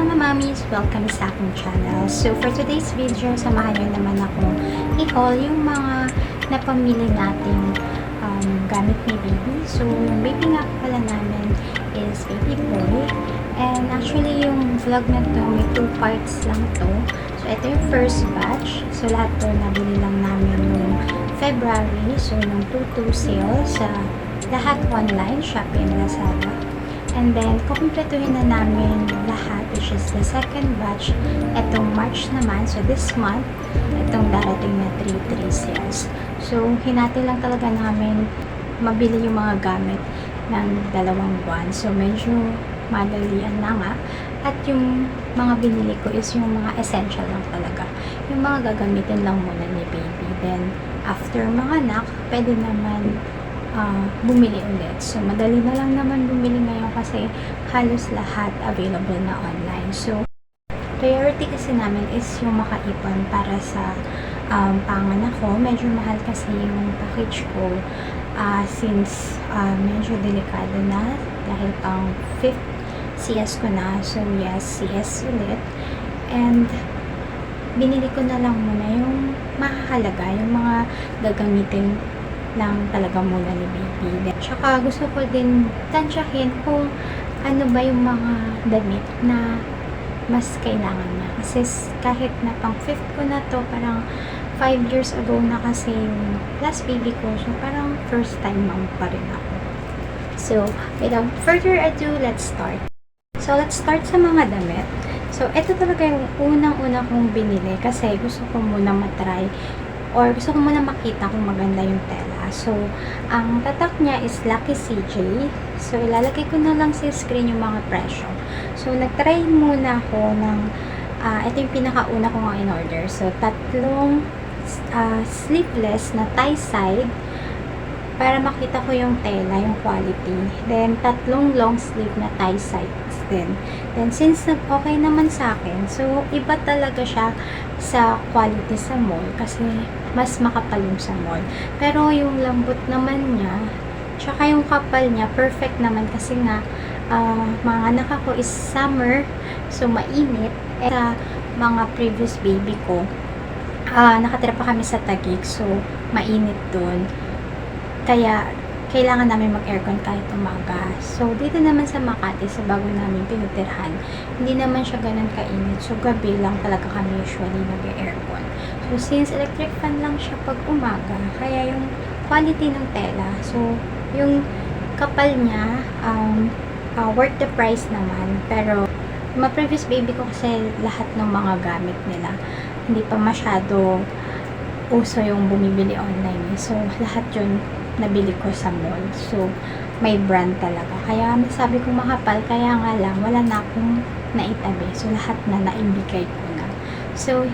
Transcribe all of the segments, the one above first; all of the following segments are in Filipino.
mga mamis! Welcome sa aking channel. So, for today's video, samahan nyo naman akong i-haul yung mga napamili nating gamit ni baby. So, yung baby nga pala namin is baby boy. And actually, yung vlog na to, may 2 parts lang to. So, ito yung first batch. So, lahat to nabili lang namin yung February. So, yung 2-2 sale sa lahat online, Shopee and Lazada. And then, kukumpletuhin na namin lahat, which is the second batch, etong March naman. So, this month, itong darating na 3-3 sales. So, hinati lang talaga namin mabili yung mga gamit ng 2 buwan. So, medyo madalian na nga. At yung mga binili ko is yung mga essential lang talaga. Yung mga gagamitin lang muna ni baby. Then, after mga anak, pwede naman bumili ulit. So, madali na lang naman bumili ngayon kasi halos lahat available na online. So, priority kasi namin is yung makaipon para sa panganak ko. Medyo mahal kasi yung package ko since medyo delikado na dahil pang 5th CS ko na. So, yes, CS ulit. And, binili ko na lang muna yung mahalaga, yung mga gagamitin lang talaga muna ni baby. Tsaka gusto ko din tansyahin kung ano ba yung mga damit na mas kailangan na. Kasi kahit na pang 5th ko na to, parang 5 years ago na kasi yung last baby ko. So, parang first time mom pa rin ako. So, without further ado, let's start. So, let's start sa mga damit. So, ito talaga yung unang-una kong binili kasi gusto ko muna matry or gusto ko muna makita kung maganda yung tela. So, ang tatak niya is Lucky CJ. So, ilalagay ko na lang sa screen yung mga presyo. So, nagtry muna ako ng, ito yung pinakauna ko nga in-order. So, 3 sleeveless na tie side para makita ko yung tela, yung quality. Then, 3 long sleeve na tie sides din. Then, since okay naman sa akin, so, iba talaga siya sa quality sa mall kasi mas makapal yung sa mall. Pero, yung lambot naman niya, tsaka yung kapal niya, perfect naman kasi nga, mga anak ako is summer, so, mainit. Sa mga previous baby ko, nakatira pa kami sa Taguig, so, mainit dun. Kaya, kailangan namin mag-aircon kahit umaga. So, dito naman sa Makati, sa bago namin pinutirhan, hindi naman siya ganun kainit. So, gabi lang talaga kami usually nag-aircon. So, since electric fan lang siya pag umaga, kaya yung quality ng tela, so, yung kapal niya, worth the price naman. Pero, yung previous baby ko kasi lahat ng mga gamit nila, hindi pa masyado uso yung bumibili online. So, lahat yun nabili ko sa mall. So, may brand talaga. Kaya, nasabi ko makapal. Kaya nga lang, wala na akong naitabi. So, lahat na naibigay ko na. So,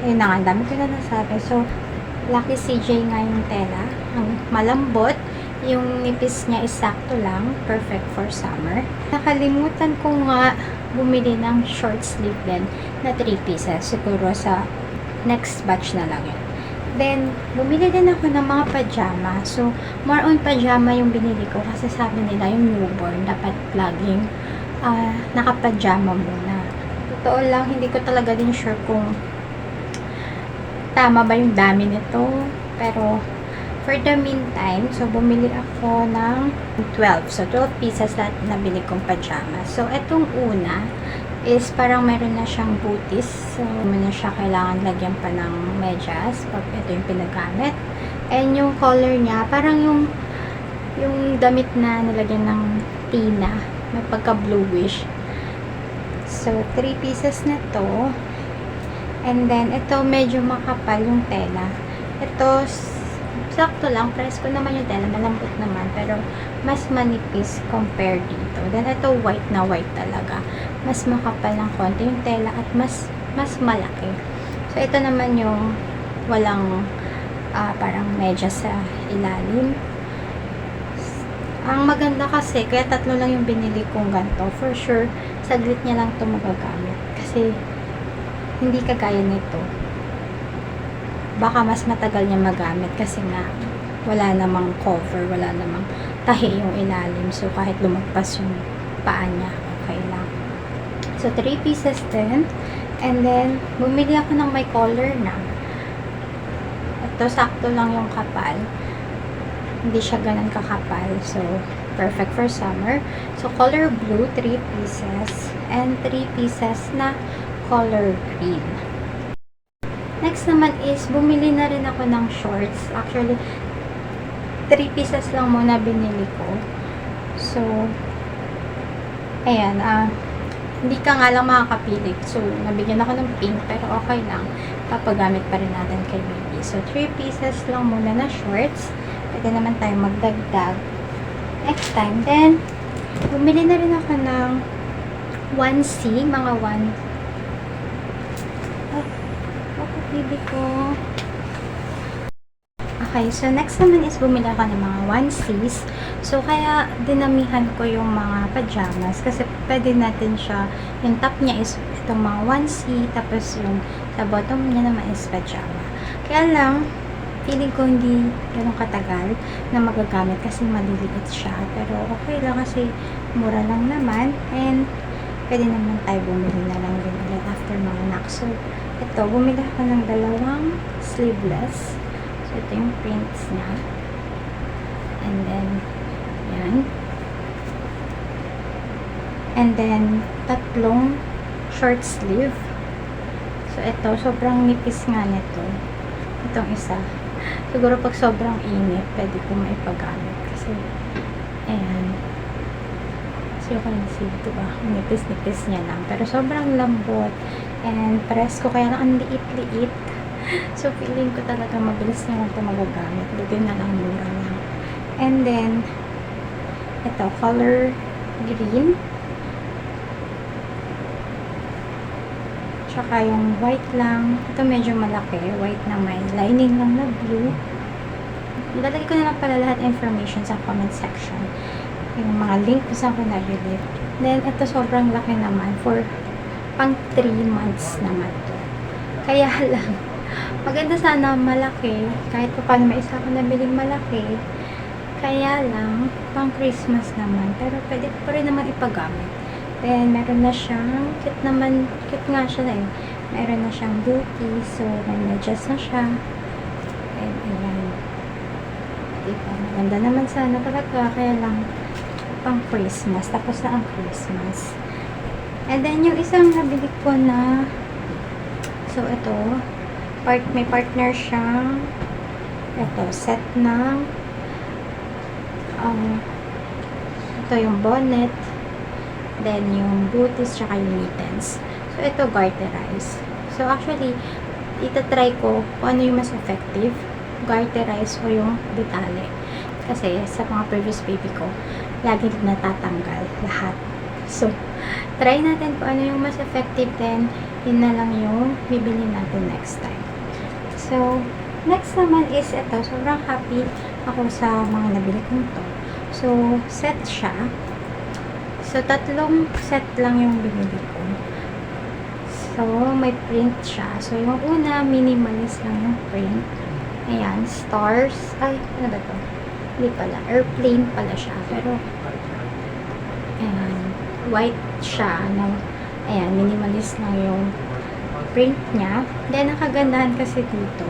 yun na nga. Dami ko na nasabi. So, Lucky CJ nga yung tela. Ang malambot. Yung nipis niya is sakto lang. Perfect for summer. Nakalimutan ko nga bumili ng short sleeve din na 3 pieces. Siguro sa next batch na lang yun. Then, bumili din ako ng mga pajama. So, more on pajama yung binili ko kasi sabi nila yung newborn dapat laging nakapajama muna. Totoo lang, hindi ko talaga din sure kung tama ba yung dami nito. Pero, for the meantime, so, bumili ako ng 12. So, 12 pieces lahat nabili kong pajama. So, etong una is parang meron na siyang booties. So, hindi na siya kailangan lagyan pa ng medyas pag ito yung pinagamit. And yung color niya, parang yung damit na nilagyan ng tina. May pagka-bluish. So, 3 pieces na to. And then, ito medyo makapal yung tela. Ito, sakto lang. Presko naman yung tela. Malambot naman. Pero, mas manipis compare dito. Then, ito white na white talaga. Mas makapal ng konti yung tela at mas malaki. So, ito naman yung walang parang medyas sa ilalim. Ang maganda kasi, kaya 3 lang yung binili kong ganito. For sure, saglit niya lang ito magagamit. Kasi, hindi kagaya nito. Baka mas matagal niya magamit kasi nga, wala namang cover, wala namang tahi yung ilalim. So, kahit lumagpas yung paa niya, okay lang. So, 3 pieces din. And then, bumili ako ng may color na. Ito, sakto lang yung kapal. Hindi siya ganun kakapal. So, perfect for summer. So, color blue, 3 pieces. And 3 pieces na color green. Next naman is, bumili na rin ako ng shorts. Actually, 3 pieces lang muna binili ko. So, ayan, hindi ka nga lang makakapili. So, nabigyan ako ng pink, pero okay lang. Papagamit pa rin natin kay baby. So, 3 pieces lang muna na shorts. Pwede naman tayo magdagdag next time. Then, bumili na rin ako ng 1C, mga 1. Bakit baby ko? Okay, so next naman is bumili ako ng mga 1Cs. So, kaya dinamihan ko yung mga pajamas kasi pwede natin siya, yung top niya is itong mga 1C, tapos yung sa bottom niya naman is pajama. Kaya lang, feeling ko hindi ganun katagal na magagamit kasi maliliit siya. Pero okay lang kasi mura lang naman and pwede naman tayo bumili na lang din ulit after mga anak. So, ito, bumili ako ng 2 sleeveless. So, ito yung prints niya. And then, yan. And then, 3 short sleeve. So, ito, sobrang nipis nga nito. Itong isa. Siguro pag sobrang init, pwede ko maipagamit. Kasi, ayan. So, you can see, diba? Nipis-nipis niya lang. Pero sobrang lambot. And, press ko. Kaya lang, ang liit-liit. So, feeling ko talaga mabilis na lang ito magagamit. Buti na lang mura lang. And then, ito, color green. Tsaka yung white lang. Ito medyo malaki. White na may lining lang na blue. Ilalagay ko na lang pala lahat information sa comment section. Yung mga link kung saan ko nabili. Then, ito sobrang laki naman. For pang 3 months naman to. Kaya lang, maganda sana malaki. Kahit pa paano may isa ako nabiling malaki. Kaya lang, pang Christmas naman. Pero pwede pa rin naman ipagamit. Then, meron na siyang, cute nga siya na yun. Meron na siyang booty. So, may medyas na siya. And, ayan. Diba? Maganda naman sana talaga. Kaya lang, pang Christmas. Tapos na ang Christmas. And then, yung isang nabili ko na, so, ito, may partner siyang, ito, set ng, ito yung bonnet, then yung booties, tsaka yung mittens. So, ito, garterize. So, actually, itatry ko kung ano yung mas effective, garterize o yung detale. Kasi, sa mga previous baby ko, lagi natatanggal lahat. So, try natin kung ano yung mas effective, then, yun na lang yung bibili natin next time. So, next naman is ito. Sobrang happy ako sa mga nabili kong to. So, set siya. So, 3 set lang yung binili ko. So, may print siya. So, yung una, minimalist lang yung print. Ayan, stars. Ay, ano ba to? Hindi pala. Airplane pala siya. Pero, ayan, white siya. Ayan, minimalist lang yung print niya. Then, ang kagandahan kasi dito,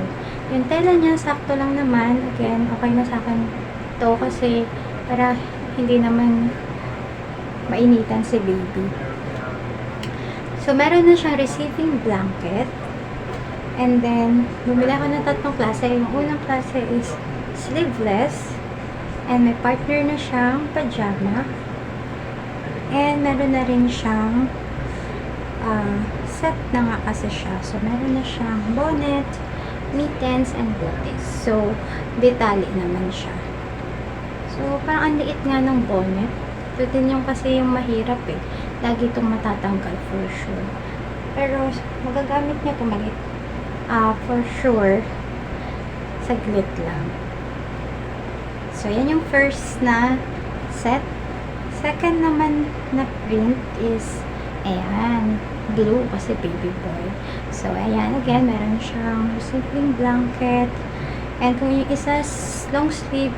yung tela niya, sakto lang naman. Again, okay na sa akin to kasi para hindi naman mainitan si baby. So, meron na siyang receiving blanket. And then, bumili ako ng 3 klase. Yung unang klase is sleeveless. And may partner na siyang pajama. And meron na rin siyang set na nga kasi siya. So, meron na siyang bonnet, mittens, and booties. So, detali naman siya. So, parang ang liit nga ng bonnet. Ito din yung kasi yung mahirap eh. Lagi itong matatanggal for sure. Pero, magagamit niya ito maliit. For sure, saglit lang. So, yan yung first na set. Second naman na print is, ayan, blue kasi baby boy. So, ayan, again, meron siyang receiving blanket. And kung yung isa long sleeve,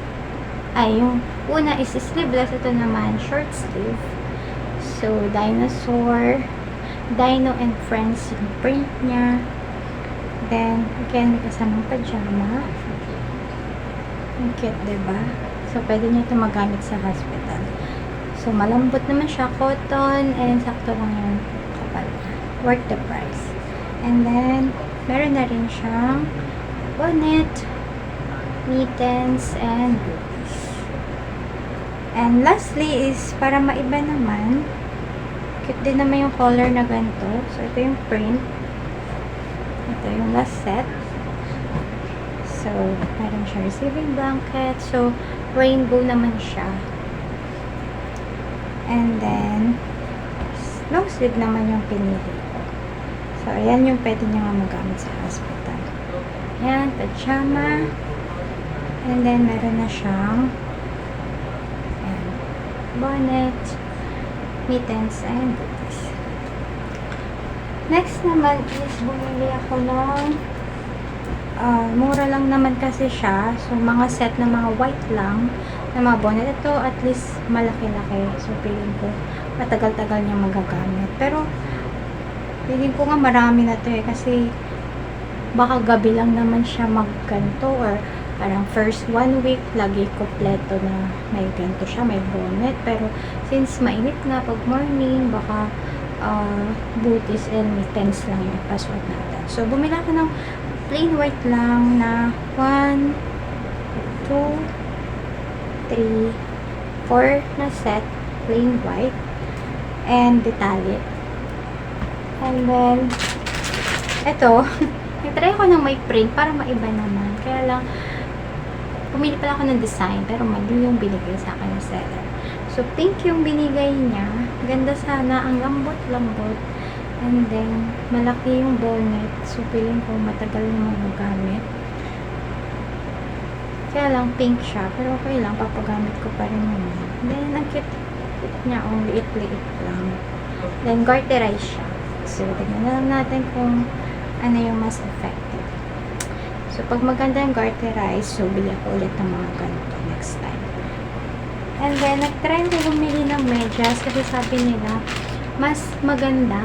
ay, yung una is sleeveless, ito naman short sleeve. So, dinosaur. Dino and Friends yung print niya. Then, again, may kasamang pajama. Ang cute, diba? So, pwede niyo ito magamit sa hospital. So, malambot naman siya, cotton, and sakto lang yung kapal niya. Worth the price. And then, meron na rin siyang bonnet, mittens, and booties. And lastly is, para maiba naman, cute din naman yung color na ganito. So, ito yung print. Ito yung last set. So, meron siya receiving blanket. So, rainbow naman siya. And then, long sleeve naman yung pinili ko. So, ayan yung pwede niya nga magamit sa hospital. Ayan, pajama. And then, meron na siyang ayan, bonnet, mittens, and booties. Next naman is bumili ako ng mura lang naman kasi siya. So, mga set na mga white lang na mga bonnet. Ito, at least, malaki-laki. So, feeling ko, matagal-tagal niya magagamit. Pero, feeling ko nga marami na to eh. Kasi, baka gabi lang naman siya magganto or parang first 1 week, lagi kompleto na may ganto siya, may bonnet. Pero, since mainit nga pag morning, baka booties and mittens lang yung password natin. So, bumila ko ng plain white lang na 1, 2, 3, 4 na set, plain white, and detalye. And then, eto, nagtry ko ng may print para maiba naman. Kaya lang, pumili pala ako ng design, pero mali yung binigay sa akin ng seller. So, pink yung binigay niya. Ganda sana, ang lambot-lambot. And then, malaki yung bonnet. So, feeling ko matagal na magagamit. Kaya lang, pink siya. Pero okay lang, papagamit ko pa rin naman. Then, ang cute niya, liit-liit lang. Then, garterize siya. So, tignan na lang natin kung ano yung mas effective. So, pag maganda yung garterize, so, bili ako ulit ng mga ganito next time. And then, nag-try ko bumili ng medyas kasi sabi nila, mas maganda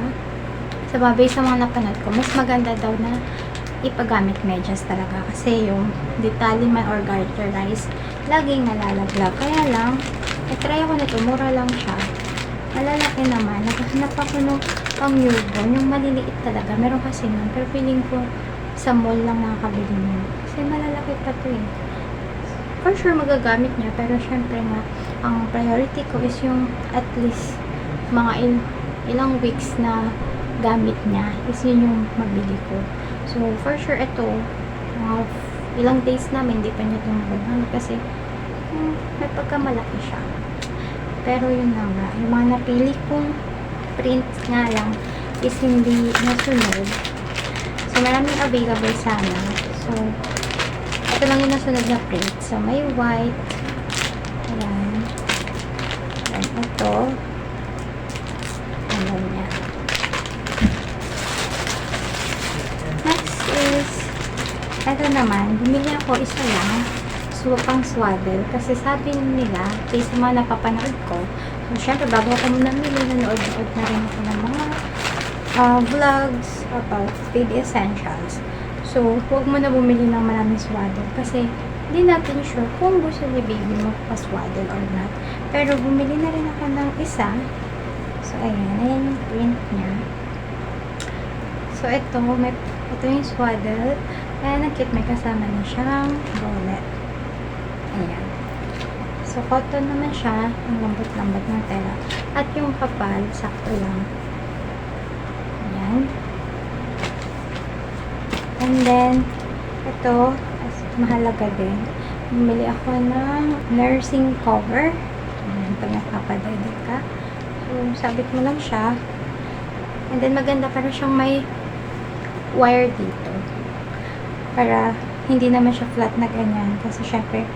sa babay sa mga napanood ko, mas maganda daw na ipagamit medyas talaga kasi yung detalye man or garterize, laging nalalaglag. Kaya lang, nag-try ako nito, mura lang siya. Malalaki naman. Naghahanap ako nung pang newborn, yung maliliit talaga. Meron kasi nun, pero feeling ko sa mall lang nakakabili niya. Kasi malalaki pa to eh. For sure magagamit niya, pero syempre nga, ang priority ko is yung at least mga ilang weeks na gamit niya is yun yung mabili ko. So, for sure ito, ilang days namin, hindi pa niya ito magagamit kasi may pagkamalaki siya. Pero yun na nga, yung mga napili kong print nga lang is hindi nasunod. So, maraming available sana. So, ito lang yung nasunod na print. So, may white. Ayan. Then, ito. Ayan niya. Next is, ito naman, bumili ako isa lang. So, pang swaddle. Kasi sabi nila, based sa mga napapanood ko, so, syempre, bago ako muna nila, nanood-nood na rin ako ng mga vlogs about baby essentials. So, huwag mo na bumili ng maraming swaddle kasi hindi natin sure kung gusto ni baby magpa-swaddle or not. Pero, bumili na rin ako ng isa. So, ayan. Ayan yung print niya. So, ito yung swaddle. Ayan, ang cute. May kasama na siyang bonnet. Ayan. So, cotton naman siya. Ang lambot-lambot ng tela. At yung kapal, sakto lang. Ayan. And then, ito, mahalaga din. Bumili ako ng nursing cover. Ayan, pag nagpapadayday ka. So, sabit mo lang siya. And then, maganda para siyang may wire dito. Para hindi naman siya flat na ganyan. Kasi, syempre,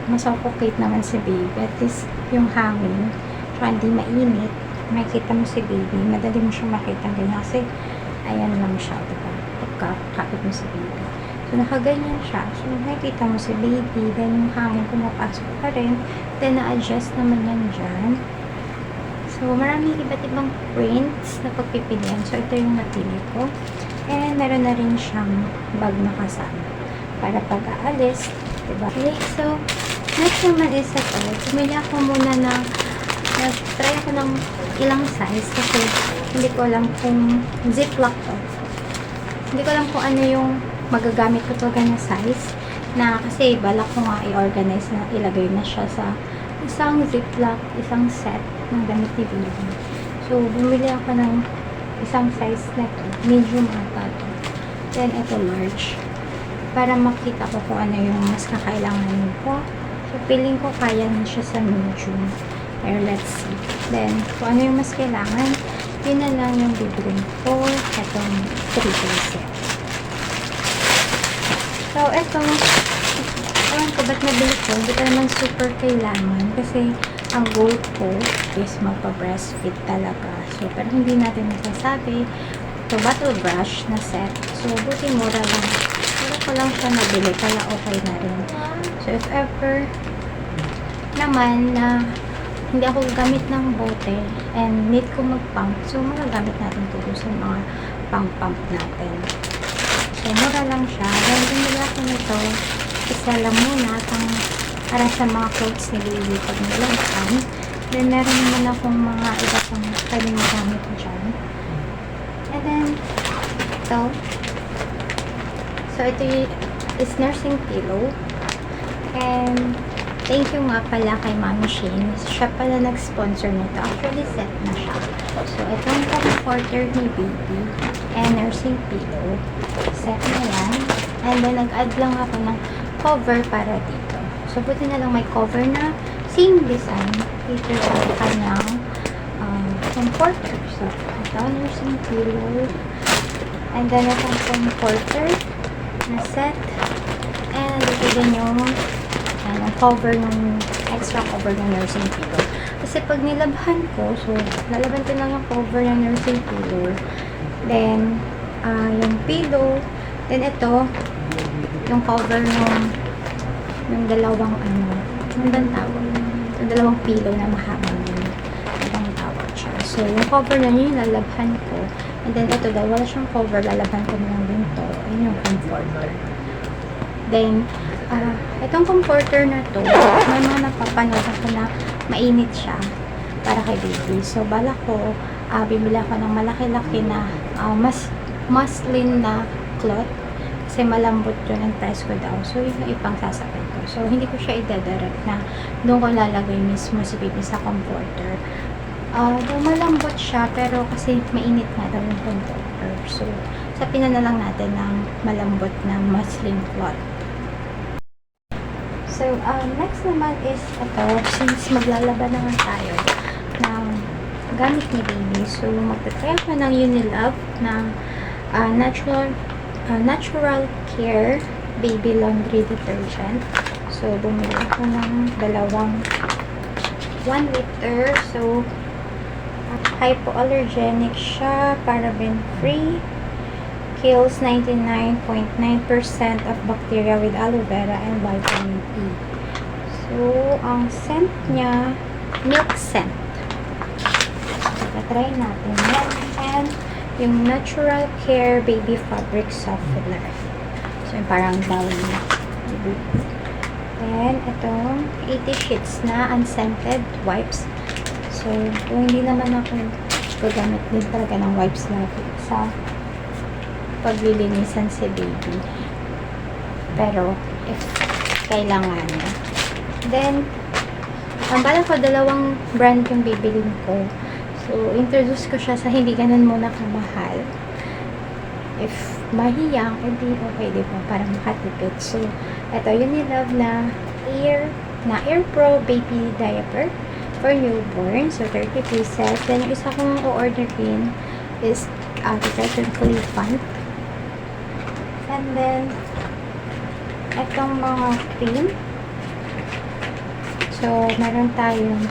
masuffocate naman si baby. At least, yung hangin, saka hindi mainit, makikita mo si baby. Madali mo siya makita ganyan. Kasi, ayan lang siya, diba? Pagkakapit mo si baby. So, nakaganyan siya. So, nakikita mo si baby. Then, yung hangin pumapasok pa rin. Then, na-adjust naman yan dyan. So, maraming iba't ibang prints na pagpipilian. So, ito yung napili ko. And, meron na rin siyang bag na kasama para pag-aalis. Diba? Okay, so, next naman is ito. Pumili ako muna ng nag-try ako ng ilang size kasi hindi ko alam kung ziplock to. Hindi ko alam kung ano yung magagamit ko talaga na size na kasi balak ko nga i-organize na ilagay na siya sa isang ziplock, isang set ng damit ni baby. So, bumili ako ng isang size na to. Medium ata to. Then, ito large. Para makita ko kung ano yung mas kakailanganin ko. So, feeling ko kaya na siya sa medium. Pero, let's see. Then, kung ano yung mas kailangan, yun na lang yung bibilin ko. Itong 3-piece set. So, ito, ewan ko ba't nabili ko. Hindi ko naman super kailangan kasi ang goal ko is magpa-breastfeed talaga. So, pero hindi natin masasabi. Ito, bottle brush na set. So, buti mura lang. Pero ko lang siya nabili, kaya okay na rin. So, if ever naman na hindi ako gamit ng bote and need ko mag-pump, so magagamit natin ito sa mga pang-pump natin. So, mura lang siya. Then, bumili ako nito. Isa lang muna para sa mga clothes ni baby pag nilagpan. Then, meron naman akong mga iba pang pwedeng magamit dyan. And then, ito. So, ito is nursing pillow. And, thank you nga pala kay Mami Shane. Siya pala nag-sponsor nito. Actually, set na siya. So, itong comforter ni baby and nursing pillow. Set na yan. And then, nag-add lang ako ng cover para dito. So, buti na lang may cover na same design. Dito sa kanyang comforter. So, ito, nursing pillow. And then, itong comforter na set. And, ito din yung cover ng extra cover ng nursing pillow. Kasi pag nilabhan ko, so lalaban ko lang yung cover ng nursing pillow. Then, yung pillow. Then, ito, yung cover ng dalawang yung tawag. Yung dalawang pillow na mahabang yun. Ibang tawag siya. So, yung cover na yun, yung lalabhan ko. And then, ito daw, wala siyang cover, lalabhan ko na lang din to. Ayun yung comforter. Then, itong comforter na to, may mga napapanood ako na mainit siya para kay baby. So, bala ko, bibili ako ng malaki-laki na muslin na cloth kasi malambot yun ang price ko daw. So, yun yung ipang sasakay ko. So, hindi ko siya i-direct na doon ko lalagay mismo si baby sa comforter. Malambot siya, pero kasi mainit nga daw yung comforter. So, sapin na lang natin ng malambot na muslin cloth. So, next naman is ito, since maglalaban naman tayo ng gamit ni baby. So, magtatry ako ng Unilove na natural care baby laundry detergent. So, bumili ako ng dalawang 1 liter. So, hypoallergenic siya, paraben free. Kills 99.9% of bacteria with aloe vera and vitamin E. So, ang scent niya, milk scent. Try natin yan. And, yung Natural Care Baby Fabric Softener. So, yung parang bowl na. And, itong 80 sheets na unscented wipes. So, kung hindi naman ako gagamit din talaga ng wipes lagi sa paglilinisan si baby. Pero, if kailangan. Then, ang bala ko, dalawang brand yung bibilin ko. So, introduce ko siya sa hindi ganun muna kamahal. If mahiyang, edi okay, di ba? Para makatipid. So, ito, Unilove na Air Pro Baby Diaper for newborn. So, 30 pieces. Then, yung isa kong o-orderin is detergent Clifant. And then, itong mga cream. So, meron tayong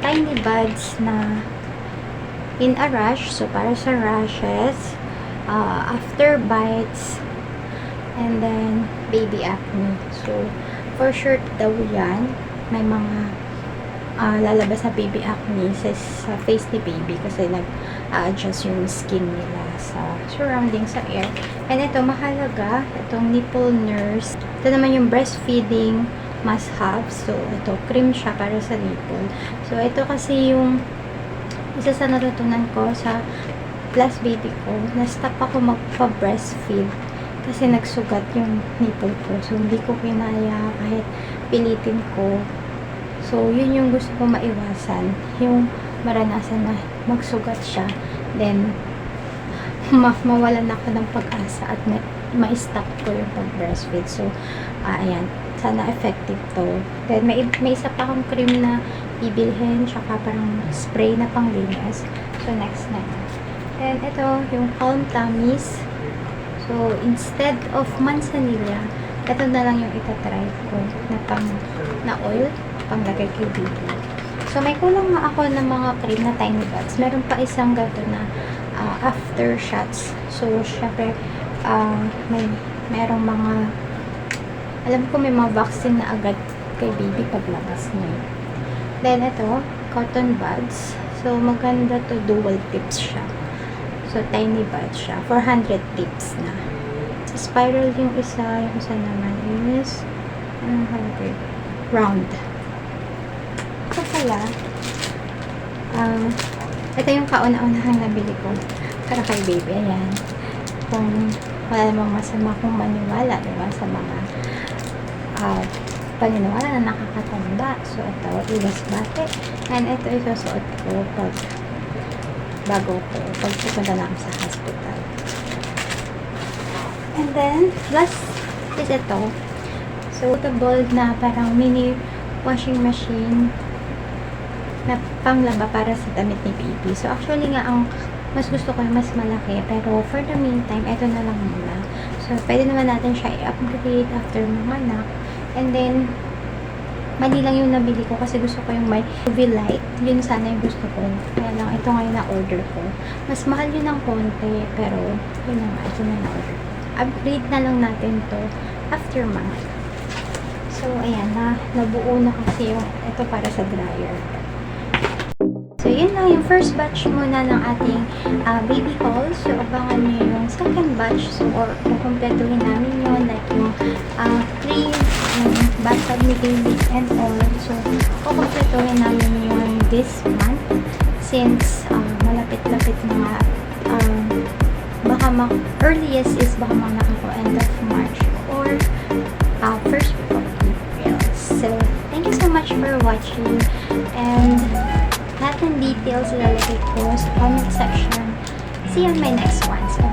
tiny buds na in a rush. So, para sa rashes, after bites, and then, baby acne. So, for sure daw yan. May mga lalabas na baby acne sa face ni baby kasi nag-adjust yung skin nila sa surrounding sa air. And ito, mahalaga, itong nipple nurse. Ito naman yung breastfeeding must have. So, ito, cream siya para sa nipple. So, ito kasi yung isa sa natutunan ko sa last baby ko. Na-stop ako magpa-breastfeed kasi nagsugat yung nipple ko. So, hindi ko kinaya kahit pilitin ko. So, yun yung gusto ko maiwasan. Yung maranasan na magsugat siya. Then, mawalan ako ng pag-asa at ma-stop ko yung pag-breastfeed. So, ayan. Sana effective to. Then, may isa pa akong cream na bibilhin. Tsaka parang spray na panglinis. So, next na yun. Then, ito, yung Calm Tummies. So, instead of manzanilla, ito na lang yung itatry ko na oil panglagay kay baby. So, may kulang nga ako ng mga cream na tiny buds. Meron pa isang gato na after shots. So, syempre, merong mga alam ko may mga vaccine na agad kay baby paglabas niya. Then, ito, cotton buds. So, maganda to, dual tips siya. So, tiny buds siya. 400 tips na. So, spiral yung isa naman is round. Ito pala, ito yung kauna-unahang nabili ko para kay baby. Ayan. Kung wala namang masama kung maniwala, diba? Sa mga paniniwala na nakakatanda. So, ito, iwas bate. And ito isusuot ko bago ko pagpupunta na ako sa hospital. And then, last is ito. So, portable na parang mini washing machine na panglaba para sa damit ni baby. So, actually nga, ang mas gusto ko yung mas malaki. Pero, for the meantime, ito na lang muna. So, pwede naman natin siya i-upgrade after mga anak. And then, mali lang yung nabili ko kasi gusto ko yung may UV light. Yun sana yung gusto ko. Kaya lang, ito ngayon na-order ko. Mas mahal yun ng konti. Pero, yun na nga, ito na na-order ko. Upgrade na lang natin to after month. So, ayan na. Nabuo na kasi yung ito para sa dryer. So, yun lang yung first batch muna ng ating baby haul. So, abangan nyo yung second batch. So, or kukumpletuhin namin yun. Like yung cream, yung bathtub ni baby, and all. So, kukumpletuhin namin yun this month. Since malapit-lapit na nga. Baka earliest is baka ako end of March or first week of April. So, thank you so much for watching. And lahat ng details ilalagay ko sa comment section. See you on my next one. So,